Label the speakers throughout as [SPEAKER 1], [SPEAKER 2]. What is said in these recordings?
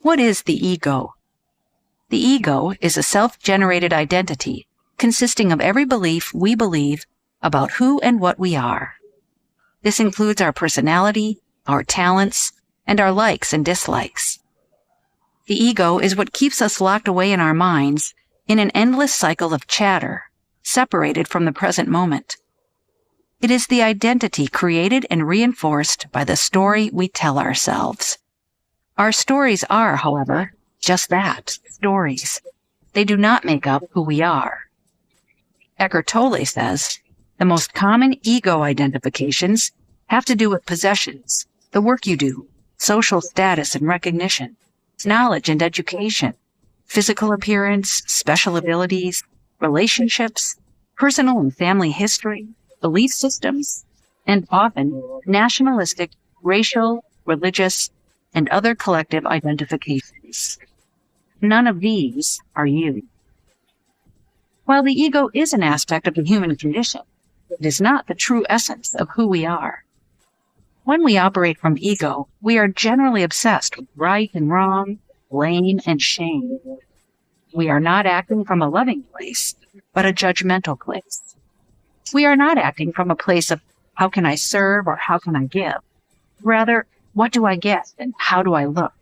[SPEAKER 1] What is the ego? The ego is a self-generated identity consisting of every belief we believe about who and what we are. This includes our personality, our talents, and our likes and dislikes. The ego is what keeps us locked away in our minds in an endless cycle of chatter, separated from the present moment. It is the identity created and reinforced by the story we tell ourselves. Our stories are, however, just that, stories. They do not make up who we are. Eckhart Tolle says, the most common ego identifications have to do with possessions, the work you do, social status and recognition, knowledge and education, physical appearance, special abilities, relationships, personal and family history, belief systems, and often nationalistic, racial, religious, and other collective identifications. None of these are you. While the ego is an aspect of the human condition, it is not the true essence of who we are. When we operate from ego, we are generally obsessed with right and wrong, blame and shame. We are not acting from a loving place, but a judgmental place. We are not acting from a place of how can I serve or how can I give. Rather, what do I get and how do I look?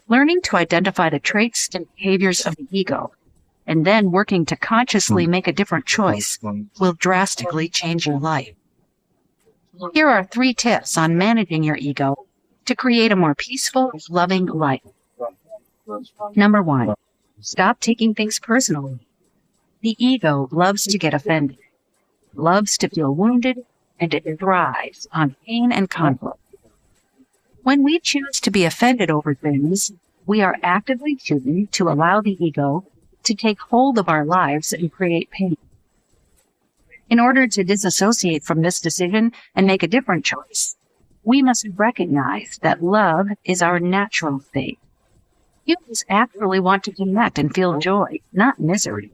[SPEAKER 1] Learning to identify the traits and behaviors of the ego, and then working to consciously make a different choice will drastically change your life. Here are 3 tips on managing your ego to create a more peaceful, loving life. Number 1, stop taking things personally. The ego loves to get offended, loves to feel wounded, and it thrives on pain and conflict. When we choose to be offended over things, we are actively choosing to allow the ego to take hold of our lives and create pain. In order to disassociate from this decision and make a different choice, we must recognize that love is our natural state. Humans actually want to connect and feel joy, not misery.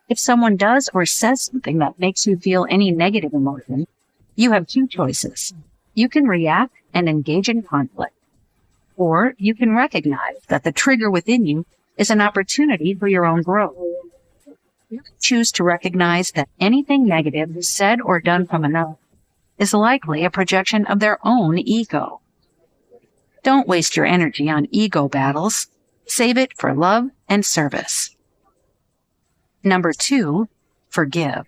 [SPEAKER 1] If someone does or says something that makes you feel any negative emotion, you have 2 choices. You can react and engage in conflict, or you can recognize that the trigger within you is an opportunity for your own growth. You can choose to recognize that anything negative said or done from another is likely a projection of their own ego. Don't waste your energy on ego battles. Save it for love and service. Number 2, forgive.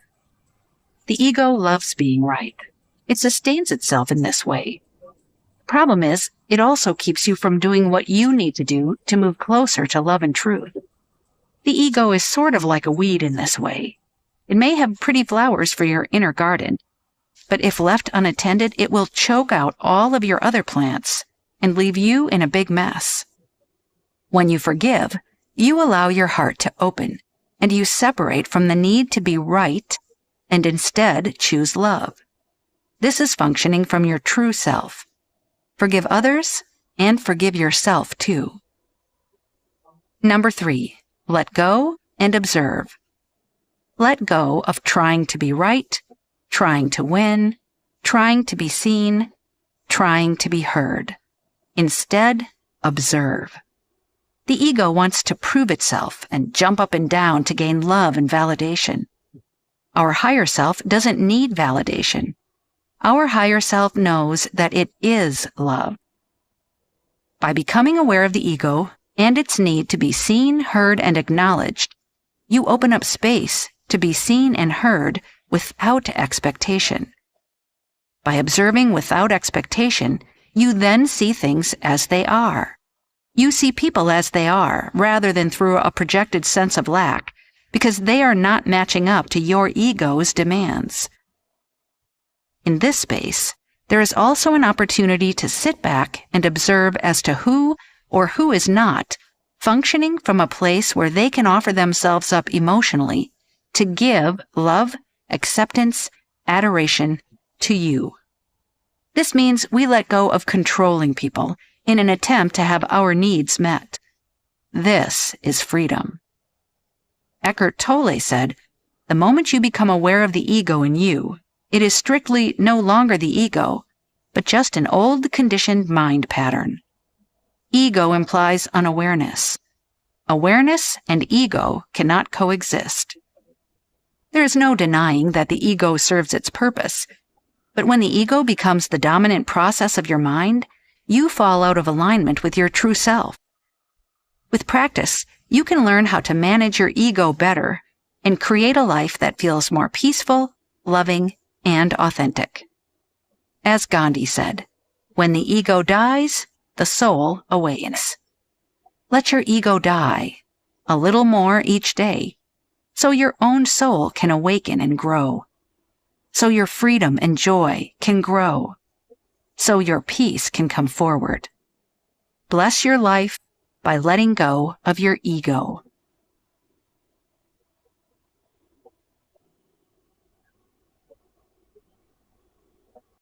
[SPEAKER 1] The ego loves being right. It sustains itself in this way. The problem is, it also keeps you from doing what you need to do to move closer to love and truth. The ego is sort of like a weed in this way. It may have pretty flowers for your inner garden, but if left unattended, it will choke out all of your other plants and leave you in a big mess. When you forgive, you allow your heart to open, and you separate from the need to be right and instead choose love. This is functioning from your true self. Forgive others and forgive yourself too. Number 3, let go and observe. Let go of trying to be right, trying to win, trying to be seen, trying to be heard. Instead, observe. The ego wants to prove itself and jump up and down to gain love and validation. Our higher self doesn't need validation. Our higher self knows that it is love. By becoming aware of the ego and its need to be seen, heard, and acknowledged, you open up space to be seen and heard without expectation. By observing without expectation, you then see things as they are. You see people as they are, rather than through a projected sense of lack, because they are not matching up to your ego's demands. In this space, there is also an opportunity to sit back and observe as to who or who is not functioning from a place where they can offer themselves up emotionally to give love, acceptance, adoration to you. This means we let go of controlling people in an attempt to have our needs met. This is freedom. Eckhart Tolle said, "The moment you become aware of the ego in you, it is strictly no longer the ego, but just an old conditioned mind pattern. Ego implies unawareness. Awareness and ego cannot coexist. There is no denying that the ego serves its purpose, but when the ego becomes the dominant process of your mind, you fall out of alignment with your true self. With practice, you can learn how to manage your ego better and create a life that feels more peaceful, loving, and authentic. As Gandhi said, "When the ego dies, the soul awakens." Let your ego die, a little more each day, so your own soul can awaken and grow, so your freedom and joy can grow, so your peace can come forward. Bless your life by letting go of your ego.